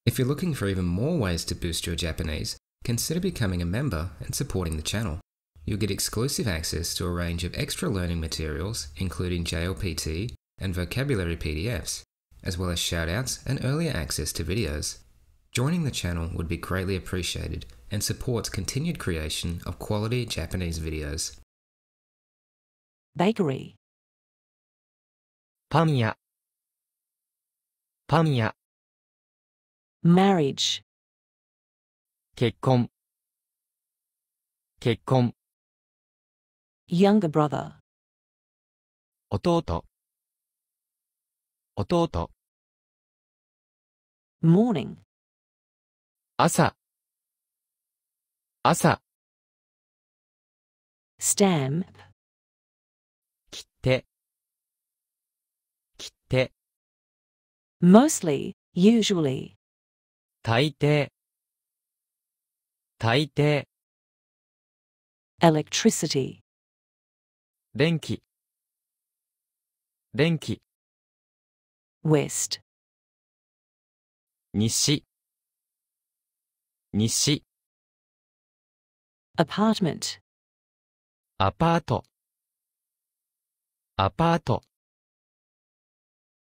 If you're looking for even more ways to boost your Japanese, consider becoming a member and supporting the channel. You'll get exclusive access to a range of extra learning materials, including JLPT and vocabulary PDFs, as well as shoutouts and earlier access to videos. Joining the channel would be greatly appreciated and supports continued creation of quality Japanese videos. Bakery. パン屋パン屋 Marriage. 結婚結婚 Younger brother. 弟弟 Morning. 朝朝 Stamp. 切手切手 Mostly, usually. 大抵大抵 Electricity. 電気電気 West. 西西 Apartment. アパートアパート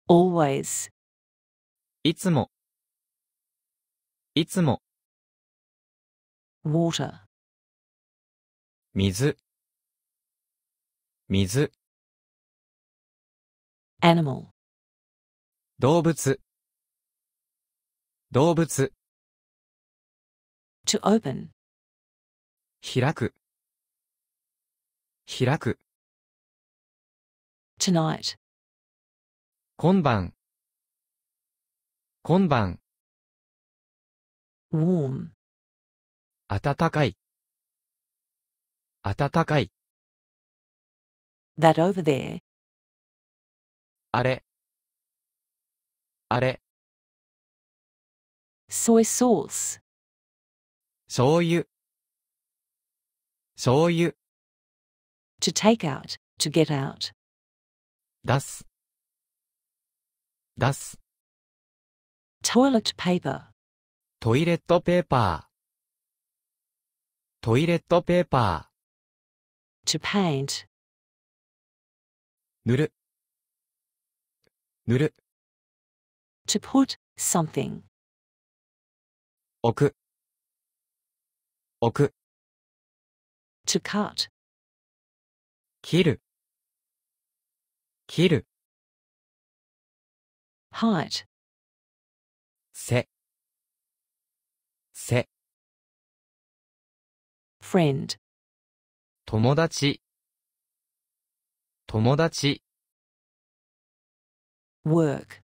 Always. いつもいつも Water. 水水 Animal. 動物動物 To open. 開く開く Tonight. 今晩今晩 Warm. 暖かい暖かい That over there. あれあれ Soy sauce. 醤油醤油 To take out. To get out. 出す出す Toilet paper. トイレットペーパートイレットペーパ To paint. ー塗る塗る To put something. 置く置く To cut. 切る切る Height. 背背 Friend. 友達友達 Work.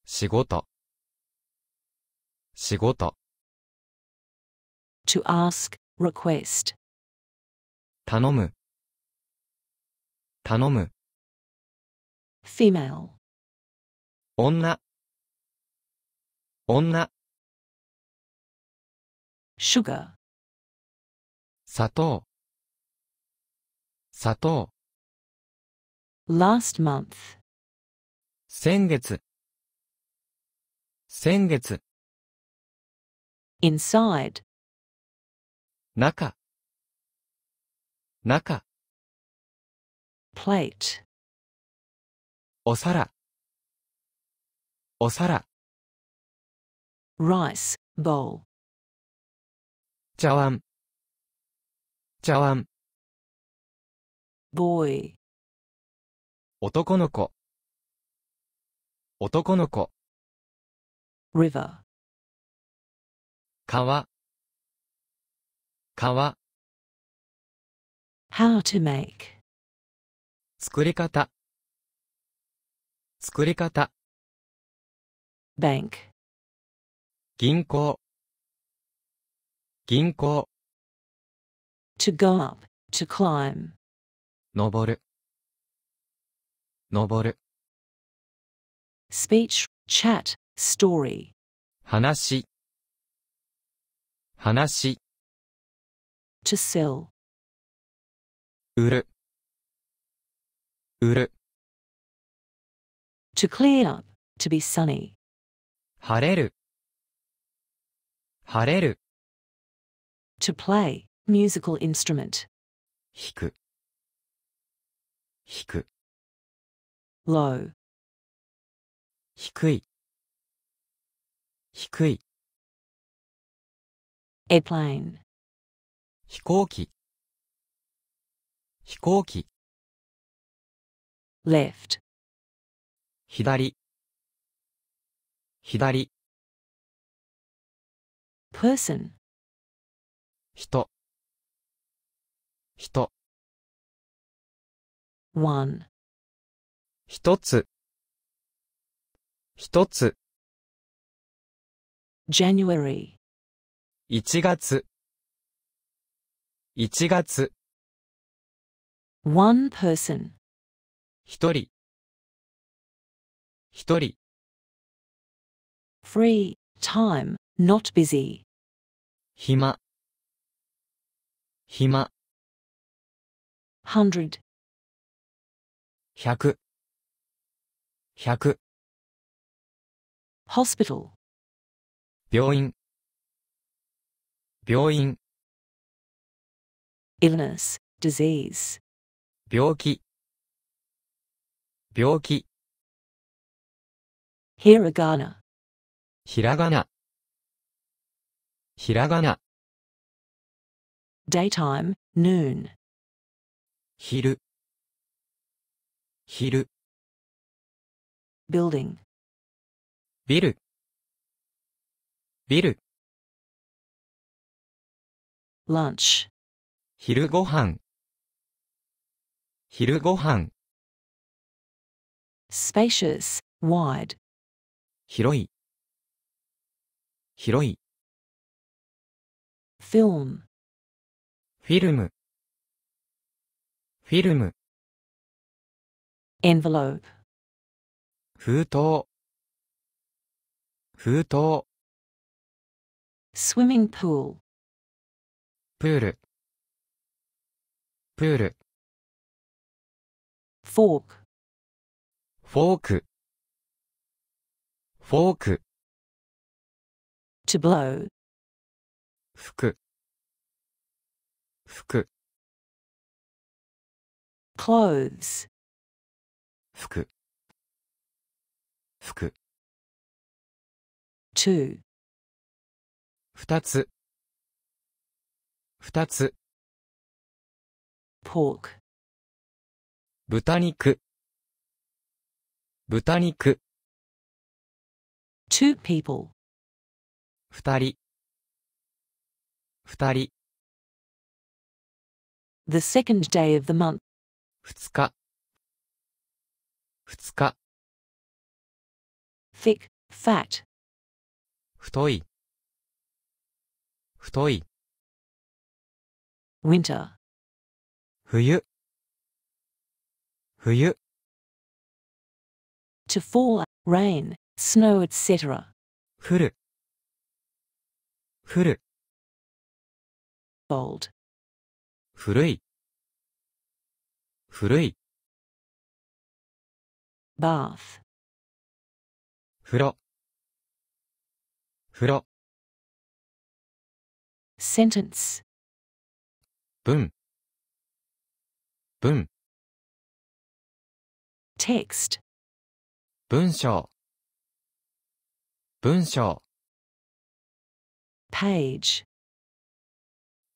仕事仕事 To ask. Request. 頼む頼む Female. 女女 Sugar. 砂糖砂糖 Last month. 先月先月 Inside. 中中 Plate. お皿お皿 Rice. Bowl. 茶碗茶碗 Boy. 男の子男の子 River. 川川 How to make. 作り方作り方 Bank. 銀行銀行 To go up. To climb. 登る登る Speech. Chat. Story. 話話 To sell. 売る売る To clear up. To be sunny. 晴れる晴れる、 To play, musical instrument. 弾く、弾く、 Low. 低い、低い、 Airplane. 飛行機、飛行機、 Left. 左、左、 Person. 人、人、 One. 一つ、一つ、 January. 1月、1月、 One person. 一人、一人、 Free. Time. Not busy. 暇、暇、 100. 100、100、 Hospital. 病院、病院、 Illness. Disease. 病気、病気、 Hiragana. ひらがな、ひらがな、 Daytime. Noon. 昼、昼、 Building. ビル、ビル、 Lunch. 昼ごはん、昼ごはん、 Spacious. Wide. 広い、広い、 Film. フィルム、フィルム、 Envelope. 封筒、封筒、 Swimming pool. プール、プール、 Fork. フォーク、フォーク、 To blow. 吹く、吹く、 Clothes. 吹く、吹く、 Two. 二つ、二つ、 Pork. 豚肉、豚肉、 Two people. 二人、二人、 The second day of the month. 二日、二日、 Thick. Fat. 太い、太い、 Winter. 冬、冬、 To fall. Rain. Snow, etc. 降る、降る、 Old. 古い、古い、 Bath. 風呂、風呂、 Sentence. 文、文、 Text. 文章、文章、 Page.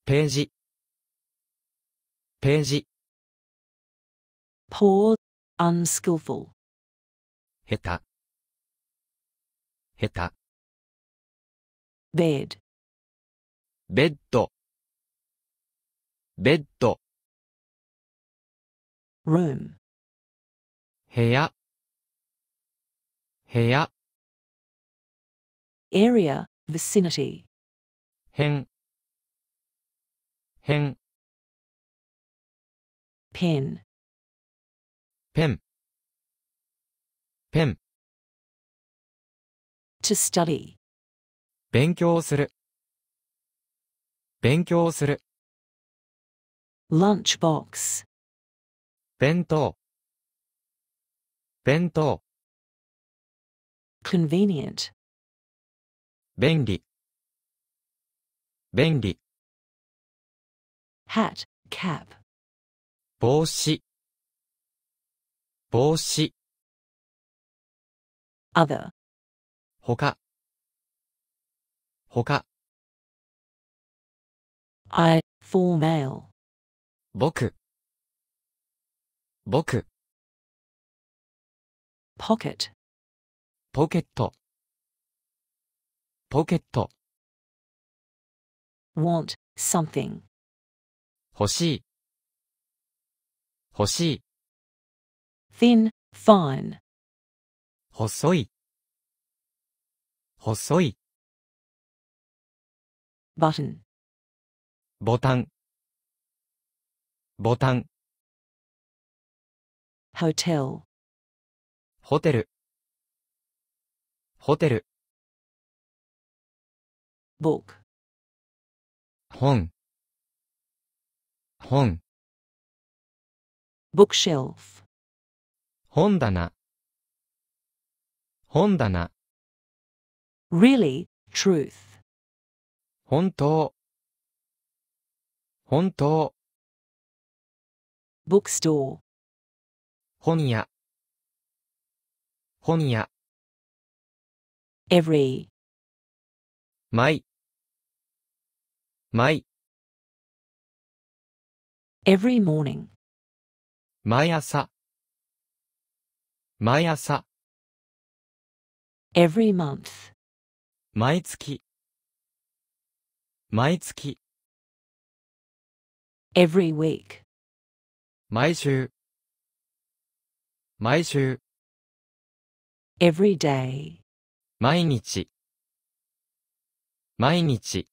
ページ、ページ、 Poor. Unskillful. 下手、下手、 Bed. ベッド、ベッド、 Room. 部屋、部屋、 Area. Vicinity. 辺、辺、 Pen. ペン、ペン、 To study. 勉強する、勉強する、 Lunchbox. 弁当、弁当、 Convenient. 便利、便利、 hat, cap, 帽子、帽子、 other, 他、他、 I, for male, 僕、僕、 pocket, ポケット、ポケット、 want, something, 欲しい、欲しい、 thin, fine, 細い、細い、 button, ボタン、ボタン、 hotel, ホテル、ホテル、 book, 本、本、 bookshelf, 本棚、本棚、 really, truth, 本当、本当、 bookstore, 本屋、本屋、 every, 毎、毎、 every morning, 毎朝、毎朝、 every month, 毎月、毎月、 every week, 毎週、毎週、 every day, 毎日、毎日、